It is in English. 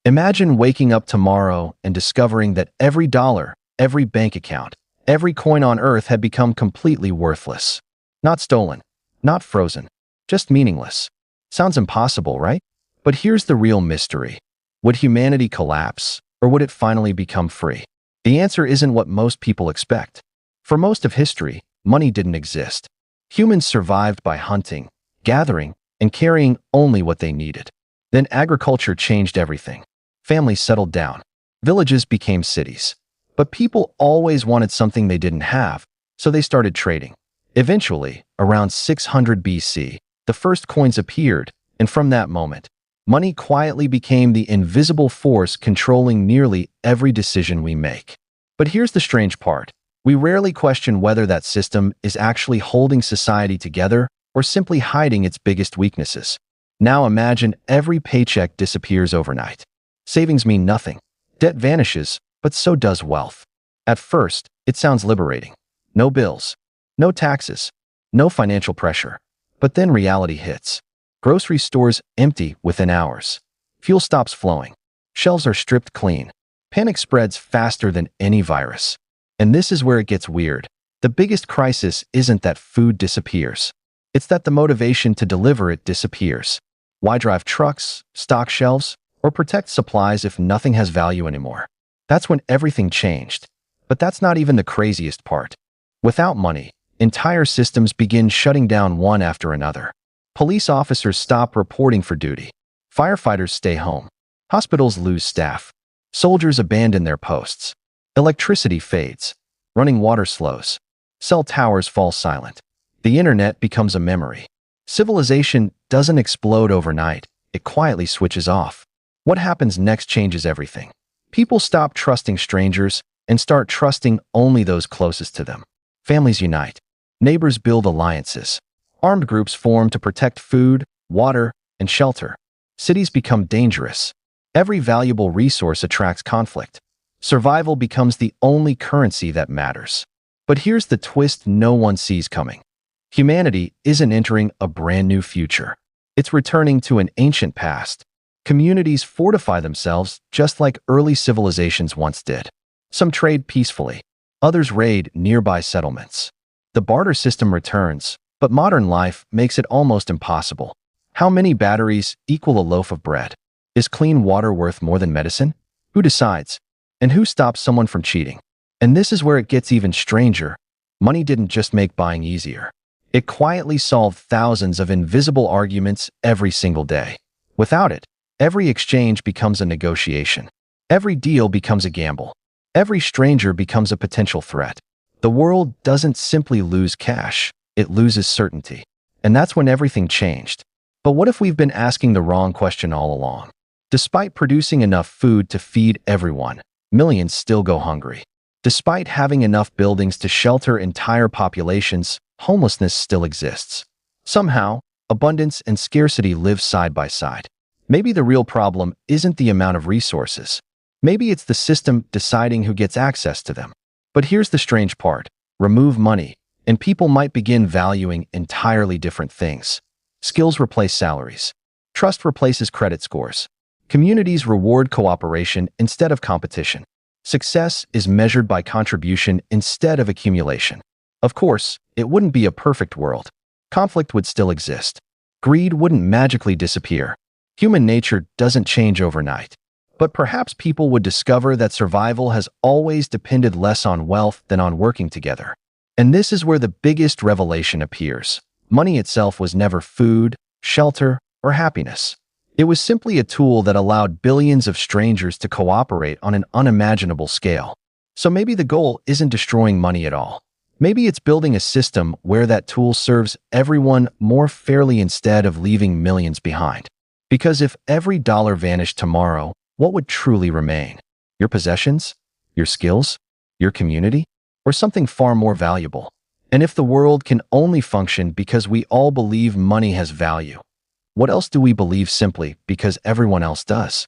Imagine waking up tomorrow and discovering that every dollar, every bank account, every coin on earth had become completely worthless. Not stolen, not frozen, just meaningless. Sounds impossible, right? But here's the real mystery. Would humanity collapse, or would it finally become free? The answer isn't what most people expect. For most of history, money didn't exist. Humans survived by hunting, gathering, and carrying only what they needed. Then agriculture changed everything. Families settled down. Villages became cities. But people always wanted something they didn't have, so they started trading. Eventually, around 600 BC, the first coins appeared, and from that moment, money quietly became the invisible force controlling nearly every decision we make. But here's the strange part. We rarely question whether that system is actually holding society together or simply hiding its biggest weaknesses. Now imagine every paycheck disappears overnight. Savings mean nothing. Debt vanishes, but so does wealth. At first, it sounds liberating. No bills, no taxes, no financial pressure. But then reality hits. Grocery stores empty within hours. Fuel stops flowing. Shelves are stripped clean. Panic spreads faster than any virus. And this is where it gets weird. The biggest crisis isn't that food disappears. It's that the motivation to deliver it disappears. Why drive trucks, stock shelves, or protect supplies if nothing has value anymore? That's when everything changed. But that's not even the craziest part. Without money, entire systems begin shutting down one after another. Police officers stop reporting for duty. Firefighters stay home. Hospitals lose staff. Soldiers abandon their posts. Electricity fades. Running water slows. Cell towers fall silent. The internet becomes a memory. Civilization doesn't explode overnight. It quietly switches off. What happens next changes everything. People stop trusting strangers and start trusting only those closest to them. Families unite. Neighbors build alliances. Armed groups form to protect food, water, and shelter. Cities become dangerous. Every valuable resource attracts conflict. Survival becomes the only currency that matters. But here's the twist no one sees coming. Humanity isn't entering a brand new future. It's returning to an ancient past. Communities fortify themselves just like early civilizations once did. Some trade peacefully. Others raid nearby settlements. The barter system returns, but modern life makes it almost impossible. How many batteries equal a loaf of bread? Is clean water worth more than medicine? Who decides? And who stops someone from cheating? And this is where it gets even stranger. Money didn't just make buying easier. It quietly solved thousands of invisible arguments every single day. Without it, every exchange becomes a negotiation. Every deal becomes a gamble. Every stranger becomes a potential threat. The world doesn't simply lose cash, it loses certainty. And that's when everything changed. But what if we've been asking the wrong question all along? Despite producing enough food to feed everyone, millions still go hungry. Despite having enough buildings to shelter entire populations, homelessness still exists. Somehow, abundance and scarcity live side by side. Maybe the real problem isn't the amount of resources. Maybe it's the system deciding who gets access to them. But here's the strange part. Remove money, and people might begin valuing entirely different things. Skills replace salaries. Trust replaces credit scores. Communities reward cooperation instead of competition. Success is measured by contribution instead of accumulation. Of course, it wouldn't be a perfect world. Conflict would still exist. Greed wouldn't magically disappear. Human nature doesn't change overnight. But perhaps people would discover that survival has always depended less on wealth than on working together. And this is where the biggest revelation appears. Money itself was never food, shelter, or happiness. It was simply a tool that allowed billions of strangers to cooperate on an unimaginable scale. So maybe the goal isn't destroying money at all. Maybe it's building a system where that tool serves everyone more fairly instead of leaving millions behind. Because if every dollar vanished tomorrow, what would truly remain? Your possessions? Your skills? Your community? Or something far more valuable? And if the world can only function because we all believe money has value, what else do we believe simply because everyone else does?